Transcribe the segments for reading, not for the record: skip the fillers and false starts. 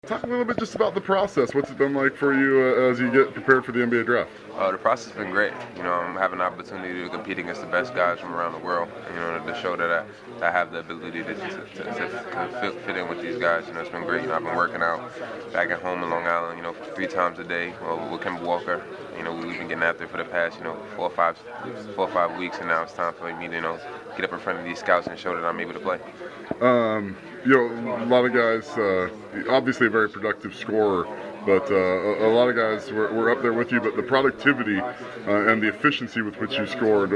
Talk a little bit just about the process. What's it been like for you as you get prepared for the NBA draft? The process has been great. I'm having an opportunity to compete against the best guys from around the world. To show that I have the ability to fit in with these guys. It's been great. I've been working out back at home in Long Island. 3 times a day. With Kemba Walker. We've been getting out there for the past 4 or 5 weeks, and now it's time for me to get up in front of these scouts and show that I'm able to play. A lot of guys, obviously a very productive scorer, but a lot of guys were up there with you, but the productivity and the efficiency with which you scored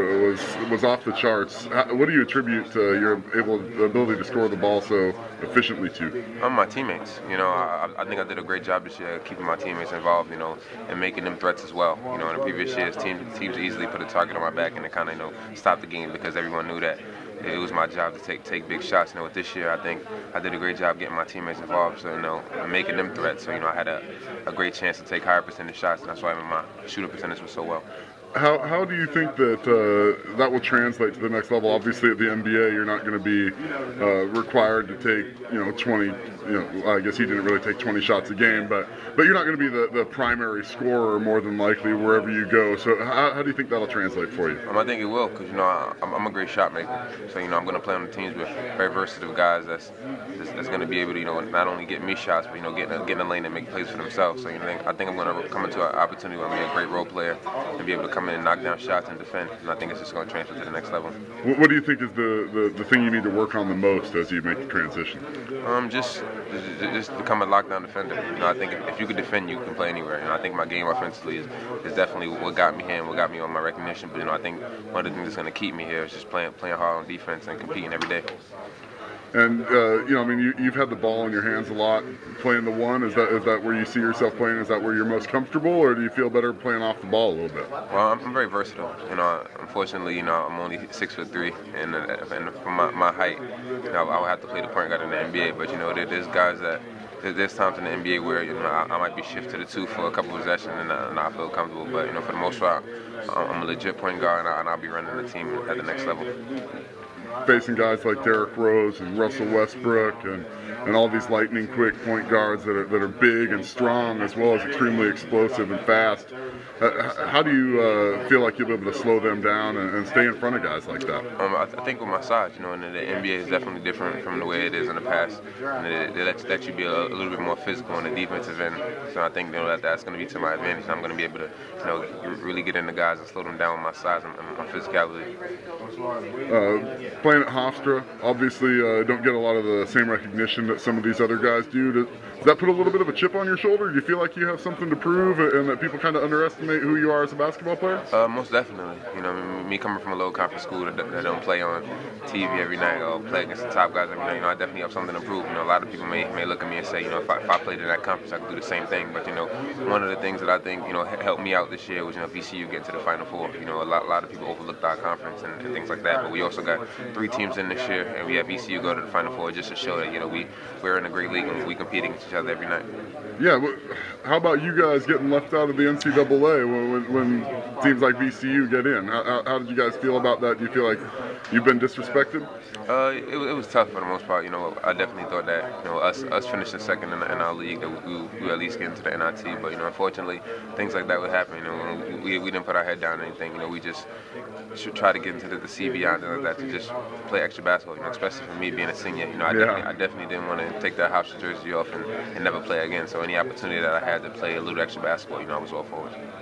was off the charts. What do you attribute your ability to score the ball so efficiently to? My teammates. I think I did a great job this year keeping my teammates involved, and making them threats as well. In the previous years, teams easily put a target on my back and it kind of, stopped the game because everyone knew that it was my job to take big shots. With this year, I think I did a great job getting my teammates involved, so and making them threats. So I had a great chance to take higher percentage shots, and that's why my shooting percentage was so well. How do you think that that will translate to the next level? Obviously, at the NBA, you're not going to be required to take 20. I guess he didn't really take 20 shots a game, but you're not going to be the primary scorer more than likely wherever you go. So how do you think that'll translate for you? I think it will, because I'm a great shot maker. So I'm going to play on the teams with very versatile guys that's going to be able to not only get me shots, but get in the lane and make plays for themselves. So I think I'm going to come into an opportunity where I'm going to be a great role player and be able to come in and knock down shots and defend, and I think it's just going to transfer to the next level. What do you think is the thing you need to work on the most as you make the transition? Just become a lockdown defender. I think if you can defend, you can play anywhere. I think my game offensively is definitely what got me here and what got me on my recognition. But I think one of the things that's going to keep me here is just playing hard on defense and competing every day. And you've had the ball in your hands a lot, playing the one. Is that where you see yourself playing? Is that where you're most comfortable, or do you feel better playing off the ball a little bit? Well, I'm very versatile. Unfortunately, I'm only 6'3", and from my height, I would have to play the point guard in the NBA. But there's guys that. There's times in the NBA where I might be shifted to the 2 for a couple of possessions and I feel comfortable. But for the most part, I'm a legit point guard and I'll be running the team at the next level. Facing guys like Derrick Rose and Russell Westbrook and all these lightning quick point guards that are big and strong as well as extremely explosive and fast. How do you feel like you'll be able to slow them down and stay in front of guys like that? I think with my size, and the NBA is definitely different from the way it is in the past. And they let you be a little bit more physical on the defensive end. So I think that's going to be to my advantage. I'm going to be able to really get into guys and slow them down with my size and my physicality. Playing at Hofstra, obviously don't get a lot of the same recognition that some of these other guys do. Does that put a little bit of a chip on your shoulder? Do you feel like you have something to prove and that people kind of underestimate who you are as a basketball player? Most definitely. Me coming from a low conference school that don't play on TV every night or play against the top guys every night, I definitely have something to prove. A lot of people may look at me and say, if I played in that conference, I could do the same thing. But one of the things that I think helped me out this year was VCU getting to the Final Four. A lot of people overlooked our conference and things like that. But we also got 3 teams in this year, and we have VCU go to the Final Four just to show that we're in a great league and we compete against each other every night. Yeah, how about you guys getting left out of the NCAA when teams like VCU get in? How did you guys feel about that? Do you feel like you've been disrespected? It was tough for the most part. I definitely thought that us finishing second in our league that we would at least get into the NIT. But unfortunately, things like that would happen. We didn't put our head down or anything. We just should try to get into the CBI and things like that to just play extra basketball. Especially for me being a senior. I definitely didn't want to take that Hofstra jersey off and never play again. So any opportunity that I had to play a little extra basketball, I was all for it.